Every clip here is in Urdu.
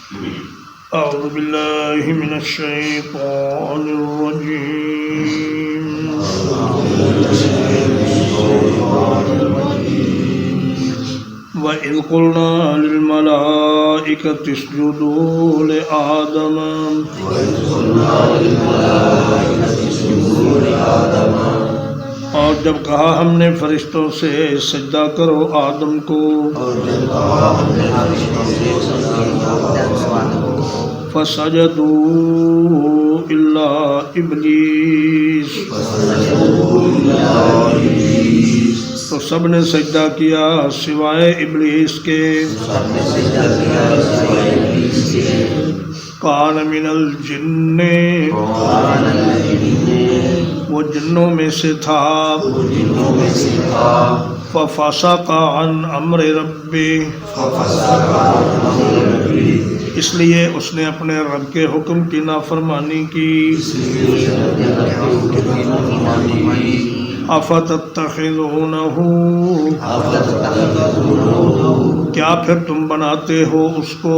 أعوذ بالله من الشيطان الرجيم وإذ قلنا للملائكة اسجدوا لآدم اور جب کہا ہم نے فرشتوں سے سجدہ کرو آدم کو فسجدوا إلا إبلیس تو سب نے سجدہ کیا سوائے ابلیس کے کان من الجن وہ جنوں میں سے تھا ففسق عن امر ربی اس لیے اس نے اپنے رب کے حکم کی نافرمانی کی افتتخذونہ کیا پھر تم بناتے ہو اس کو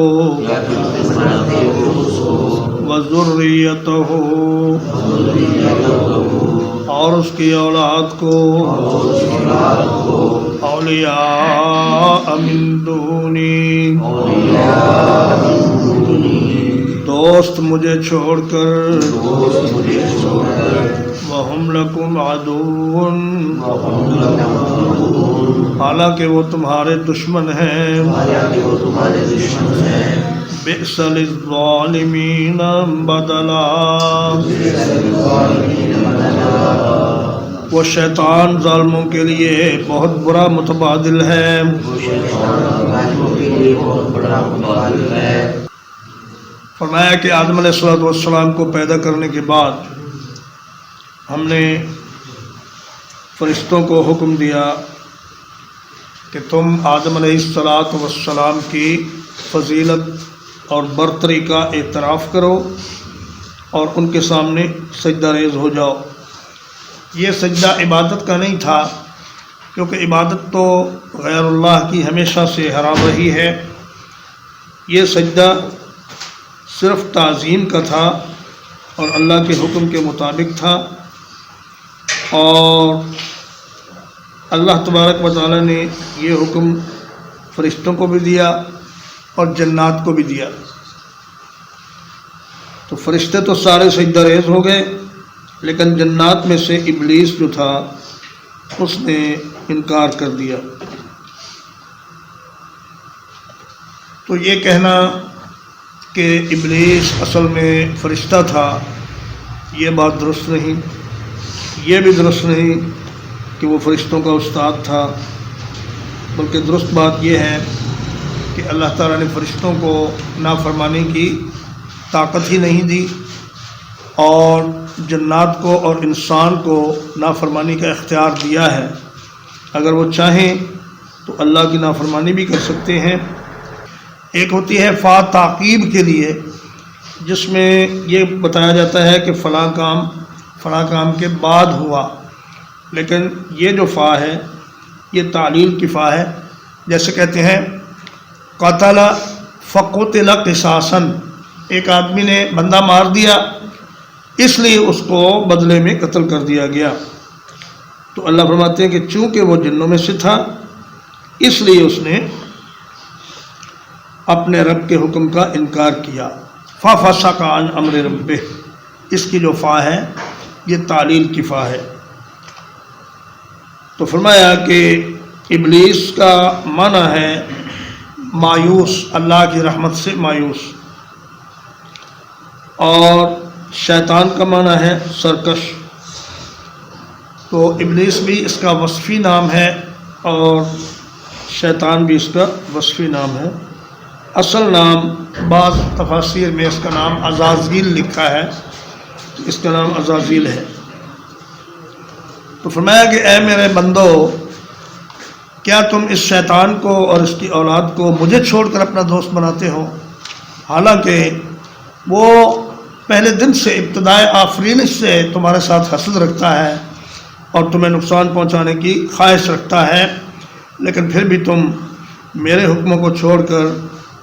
وذریتہ اور اس کی اولاد کو اولیاء من دونی دوست مجھے چھوڑ کر وَهُمْ لَكُمْ عَدُوٌ حالانکہ وہ تمہارے دشمن ہیں بِئْسَ لِلظَّالِمِينَ بَدَلًا وہ شیطان ظالموں کے لیے بہت برا متبادل ہے فرمایا کہ آدم علیہ السلام کو پیدا کرنے کے بعد ہم نے فرشتوں کو حکم دیا کہ تم آدم علیہ السلام کی فضیلت اور برتری کا اعتراف کرو اور ان کے سامنے سجدہ ریز ہو جاؤ۔ یہ سجدہ عبادت کا نہیں تھا کیونکہ عبادت تو غیر اللہ کی ہمیشہ سے حرام رہی ہے، یہ سجدہ صرف تعظیم کا تھا اور اللہ کے حکم کے مطابق تھا، اور اللہ تبارک و تعالی نے یہ حکم فرشتوں کو بھی دیا اور جنات کو بھی دیا۔ تو فرشتے تو سارے سجدہ ریز ہو گئے، لیکن جنات میں سے ابلیس جو تھا اس نے انکار کر دیا۔ تو یہ کہنا کہ ابلیس اصل میں فرشتہ تھا یہ بات درست نہیں، یہ بھی درست نہیں کہ وہ فرشتوں کا استاد تھا، بلکہ درست بات یہ ہے کہ اللہ تعالیٰ نے فرشتوں کو نافرمانی کی طاقت ہی نہیں دی، اور جنات کو اور انسان کو نافرمانی کا اختیار دیا ہے۔ اگر وہ چاہیں تو اللہ کی نافرمانی بھی کر سکتے ہیں۔ ایک ہوتی ہے فا تعقیب کے لیے، جس میں یہ بتایا جاتا ہے کہ فلاں کام کے بعد ہوا، لیکن یہ جو فا ہے یہ تعلیل کی فا ہے۔ جیسے کہتے ہیں قتل فقتل قصاصا، ایک آدمی نے بندہ مار دیا اس لیے اس کو بدلے میں قتل کر دیا گیا۔ تو اللہ فرماتے ہیں کہ چونکہ وہ جنوں میں سے تھا اس لیے اس نے اپنے رب کے حکم کا انکار کیا۔ ففسق عن امر ربہ، اس کی جو فا ہے یہ تعلیل کی فا ہے۔ تو فرمایا کہ ابلیس کا معنی ہے مایوس، اللہ کی رحمت سے مایوس، اور شیطان کا معنی ہے سرکش۔ تو ابلیس بھی اس کا وصفی نام ہے اور شیطان بھی اس کا وصفی نام ہے۔ اصل نام بعض تفاسیر میں اس کا نام عزازیل لکھا ہے، اس کا نام عزازیل ہے۔ تو فرمایا کہ اے میرے بندو، کیا تم اس شیطان کو اور اس کی اولاد کو مجھے چھوڑ کر اپنا دوست بناتے ہو، حالانکہ وہ پہلے دن سے ابتدائے آفرینش سے تمہارے ساتھ حسد رکھتا ہے اور تمہیں نقصان پہنچانے کی خواہش رکھتا ہے، لیکن پھر بھی تم میرے حکموں کو چھوڑ کر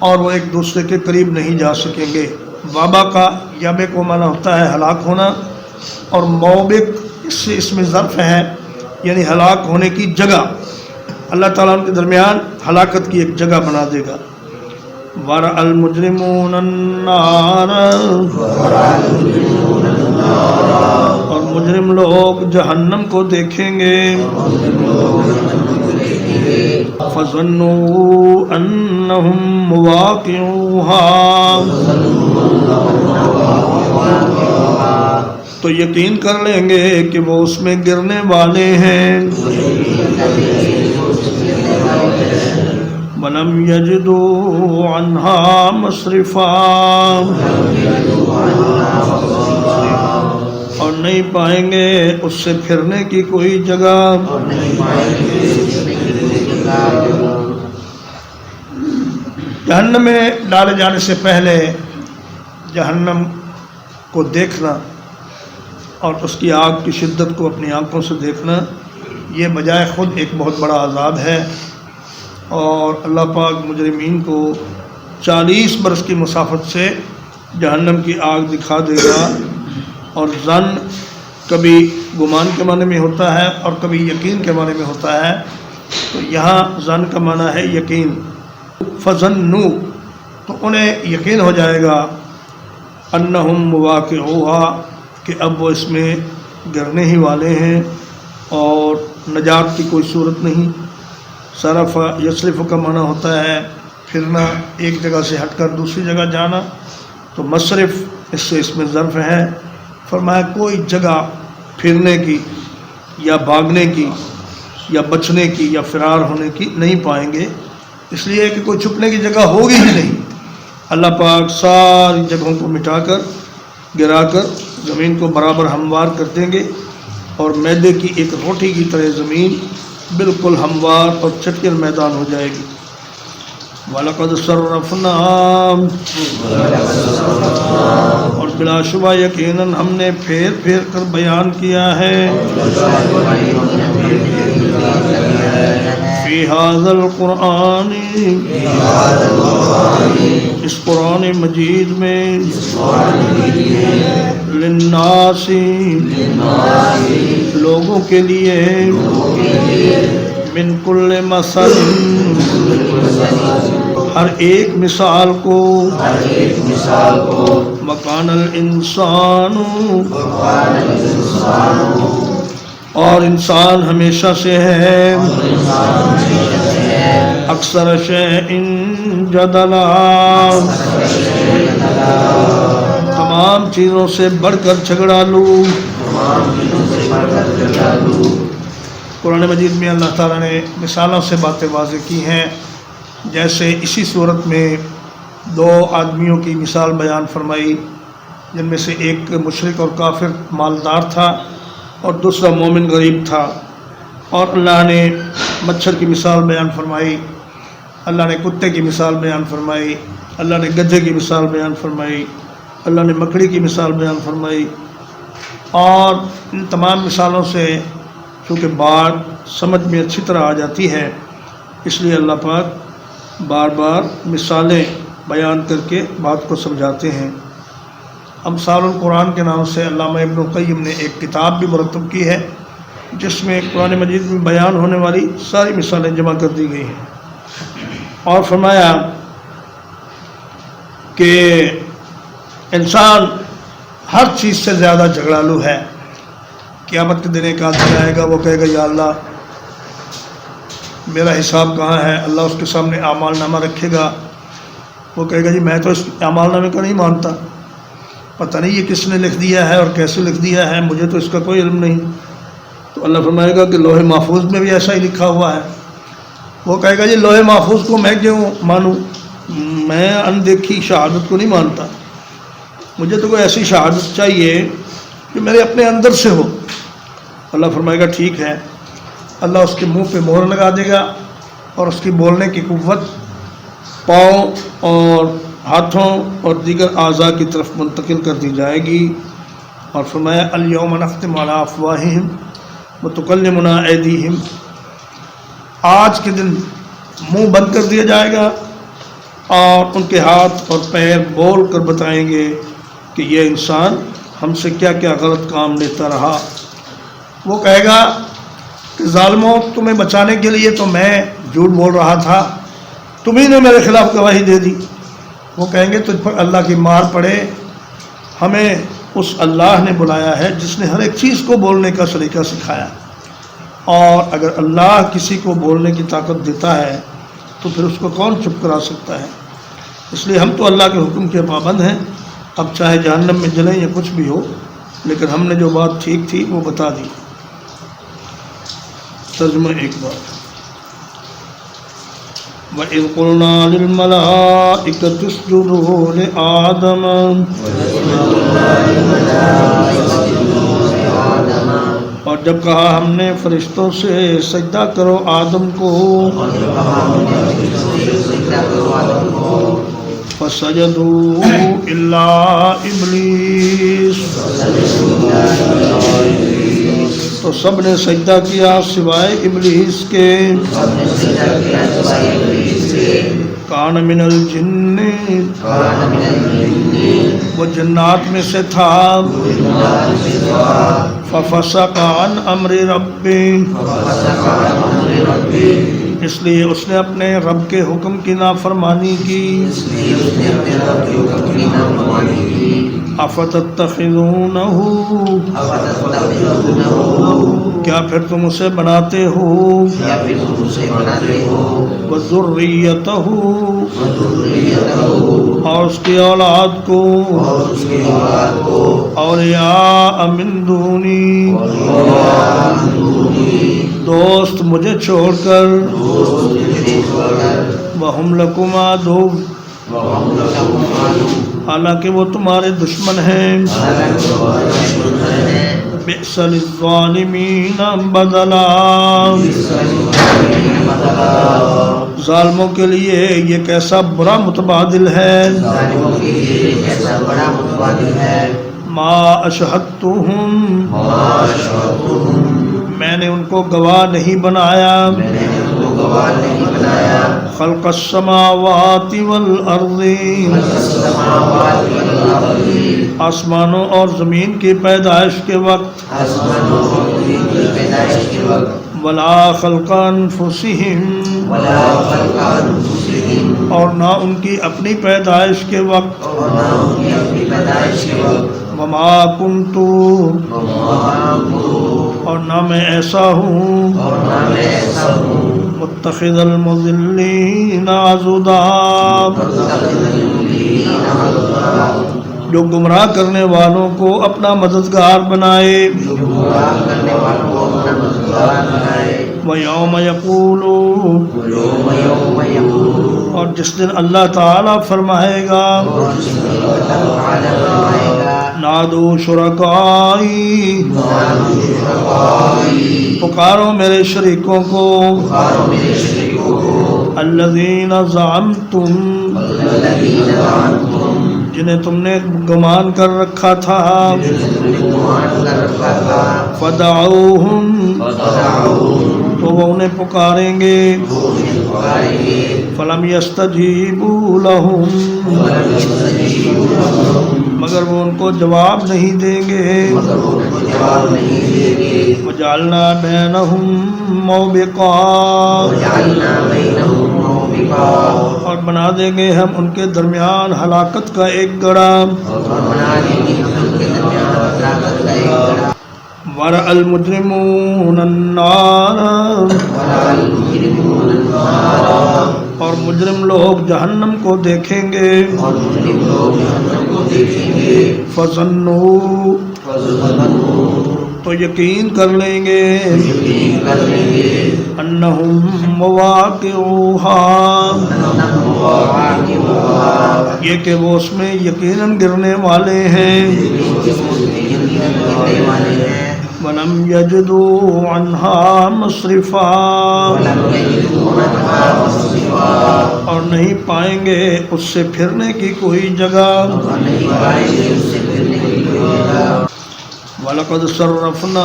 اور وہ ایک دوسرے کے قریب نہیں جا سکیں گے۔ وابا کا یابے کو معنی ہوتا ہے ہلاک ہونا، اور موبق اس میں ظرف ہے، یعنی ہلاک ہونے کی جگہ۔ اللہ تعالیٰ ان کے درمیان ہلاکت کی ایک جگہ بنا دے گا۔ وَرَأَ الْمُجْرِمُونَ النَّارَ، اور مجرم لوگ جہنم کو دیکھیں گے۔ فَظَنُّوا أَنَّهُمْ مُوَاقِعُوهَا، تو یقین کر لیں گے کہ وہ اس میں گرنے والے ہیں۔ وَلَمْ يَجِدُوا عَنْهَا مَصْرِفًا، اور نہیں پائیں گے اس سے پھرنے کی کوئی جگہ۔ جہنم میں ڈالے جانے سے پہلے جہنم کو دیکھنا اور اس کی آگ کی شدت کو اپنی آنکھوں سے دیکھنا، یہ بجائے خود ایک بہت بڑا عذاب ہے، اور اللہ پاک مجرمین کو 40 برس کی مسافت سے جہنم کی آگ دکھا دے گا۔ اور ظن کبھی گمان کے معنی میں ہوتا ہے اور کبھی یقین کے معنی میں ہوتا ہے، تو یہاں ظن کا معنی ہے یقین۔ فظنوا، تو انہیں یقین ہو جائے گا، انہم مواقعوہا، کہ اب وہ اس میں گرنے ہی والے ہیں اور نجات کی کوئی صورت نہیں۔ صرف یصرف کا معنی ہوتا ہے پھرنا، ایک جگہ سے ہٹ کر دوسری جگہ جانا، تو مصرف اس میں ظرف ہے۔ فرمایا کوئی جگہ پھرنے کی یا بھاگنے کی یا بچنے کی یا فرار ہونے کی نہیں پائیں گے، اس لیے کہ کوئی چھپنے کی جگہ ہوگی ہی نہیں۔ اللہ پاک ساری جگہوں کو مٹا کر گرا کر زمین کو برابر ہموار کر دیں گے، اور میدے کی ایک روٹی کی طرح زمین بالکل ہموار اور چٹکن میدان ہو جائے گی۔ وَلَقَدْ صَرَّفْنَا، اور بلا شبہ یقیناً ہم نے پھیر پھیر کر بیان کیا ہے، فی ھذا القرآن، اس قرآن مجید میں، للناس، لوگوں کے لیے، من کل مثل، ہر ایک مثال کو، وکان الانسان، اور انسان ہمیشہ سے ہے، اکثر شیء جدلا، تمام چیزوں سے بڑھ کر جھگڑالو۔ قرآن مجید میں اللہ تعالیٰ نے مثالوں سے باتیں واضح کی ہیں، جیسے اسی صورت میں 2 آدمیوں کی مثال بیان فرمائی، جن میں سے ایک مشرک اور کافر مالدار تھا اور دوسرا مومن غریب تھا، اور اللہ نے مچھر کی مثال بیان فرمائی، اللہ نے کتے کی مثال بیان فرمائی، اللہ نے گدھے کی مثال بیان فرمائی، اللہ نے مکڑی کی مثال بیان فرمائی، اور ان تمام مثالوں سے چونکہ بات سمجھ میں اچھی طرح آ جاتی ہے، اس لیے اللہ پاک بار بار مثالیں بیان کر کے بات کو سمجھاتے ہیں۔ امثال القرآن کے نام سے علامہ ابن القیم نے ایک کتاب بھی مرتب کی ہے، جس میں قرآن مجید میں بیان ہونے والی ساری مثالیں جمع کر دی گئی ہیں، اور فرمایا کہ انسان ہر چیز سے زیادہ جھگڑالو ہے۔ قیامت کے دن ایک آدمی آئے گا، وہ کہے گا یا اللہ میرا حساب کہاں ہے؟ اللہ اس کے سامنے اعمال نامہ رکھے گا، وہ کہے گا جی میں تو اس اعمال نامے کا نہیں مانتا، پتہ نہیں یہ کس نے لکھ دیا ہے اور کیسے لکھ دیا ہے، مجھے تو اس کا کوئی علم نہیں۔ تو اللہ فرمائے گا کہ لوح محفوظ میں بھی ایسا ہی لکھا ہوا ہے۔ وہ کہے گا جی لوح محفوظ کو میں کیوں مانوں، میں اندیکھی شہادت کو نہیں مانتا، مجھے تو کوئی ایسی شہادت چاہیے کہ میرے اپنے اندر سے ہو۔ اللہ فرمائے گا ٹھیک ہے، اللہ اس کے منہ پہ مہر لگا دے گا، اور اس کی بولنے کی قوت پاؤں اور ہاتھوں اور دیگر اعضاء کی طرف منتقل کر دی جائے گی، اور فرمایا الیوم نختم علی افواہہم وتکلمنا ایدیہم، آج کے دن منہ بند کر دیا جائے گا اور ان کے ہاتھ اور پیر بول کر بتائیں گے کہ یہ انسان ہم سے کیا کیا غلط کام لیتا رہا۔ وہ کہے گا کہ ظالموں، تمہیں بچانے کے لیے تو میں جھوٹ بول رہا تھا، تمہیں نے میرے خلاف گواہی دے دی۔ وہ کہیں گے تجھ پر اللہ کی مار پڑے، ہمیں اس اللہ نے بلایا ہے جس نے ہر ایک چیز کو بولنے کا سلیقہ سکھایا، اور اگر اللہ کسی کو بولنے کی طاقت دیتا ہے تو پھر اس کو کون چپ کرا سکتا ہے؟ اس لیے ہم تو اللہ کے حکم کے پابند ہیں، اب چاہے جہنم میں جلیں یا کچھ بھی ہو، لیکن ہم نے جو بات ٹھیک تھی وہ بتا دی۔ ترجمہ ایک بار، وَإِذْ قُلْنَا لِلْمَلَائِكَةِ اسْجُدُوا لِآدَمَ، اور جب کہا ہم نے فرشتوں سے سجدہ کرو آدم کو، فَسَجَدُوا إِلَّا إِبْلِيسَ، تو سب نے سجدہ کیا سوائے ابلیس کے، کان من الجن، وہ جنات میں سے تھا، ففسق عن امر ربی، اس لیے اس نے اپنے رب کے حکم کی نافرمانی کی۔ افتتخذونہ، کیا پھر تم اسے بناتے ہو، وذریتہ، اور اس کی اولاد کو، اولیاء من دونی، دوست مجھے چھوڑ کر، وہم لکم عدو، حالانکہ وہ تمہارے دشمن ہیں، بئس للظالمین بدلا، ظالموں کے لیے یہ کیسا برا متبادل ہے، ما اشہدتہم، میں نے ان کو گواہ نہیں بنایا، خلق السماوات والارض، آسمانوں اور زمین کی پیدائش کے وقت، ولا خلق انفسہم، اور نہ ان کی اپنی پیدائش کے وقت، وما کنت، اور نہ میں ایسا ہوں، متخذ المضلین عضدا، جو گمراہ کرنے والوں کو اپنا مددگار بنائے، وَيَوْمَ يَقُولُ، اور جس دن اللہ تعالیٰ فرمائے گا، نادو شرکائی، پکارو میرے شریکوں کو، الذین زعمتم، جنہیں تم نے گمان کر رکھا تھا، فدعوہم، تو وہ انہیں پکاریں گے، فلم یستجیبوا لہم، مگر وہ ان کو جواب نہیں دیں گے، وجعلنا بینہم موبقا، اور بنا دیں گے ہم ان کے درمیان ہلاکت کا ایک گڑھا، ورأى المجرمون النار، اور مجرم لوگ جہنم کو دیکھیں گے، فظنوا، تو یقین کر لیں گے، انہم مواقعوہا، یہ کہ وہ اس میں یقیناً گرنے والے ہیں، وَلَمْ يَجِدُوا عَنْهَا مَصْرِفًا، اور نہیں پائیں گے اس سے پھرنے کی کوئی جگہ، وَلَقَدْ صَرَّفْنَا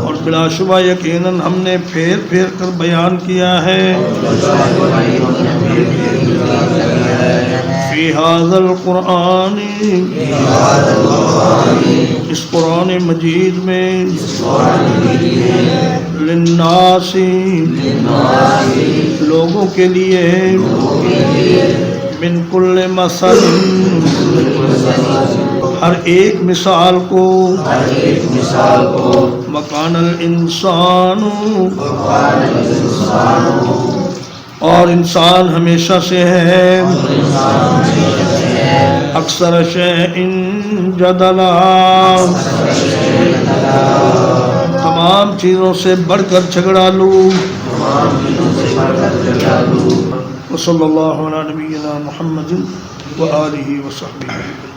اور بلا شبہ یقیناً ہم نے پھیر پھیر کر بیان کیا ہے فی ھذا القرآن اس قرآن مجید میں للناس لوگوں کے لیے من کل مثل ہر ایک مثال کو مکان الانسان اور انسان ہمیشہ سے ہے اکثر شیء جدلا تمام چیزوں سے بڑھ کر جھگڑالو وصلی اللہ علی نبینا محمد وآلہ وصحبہ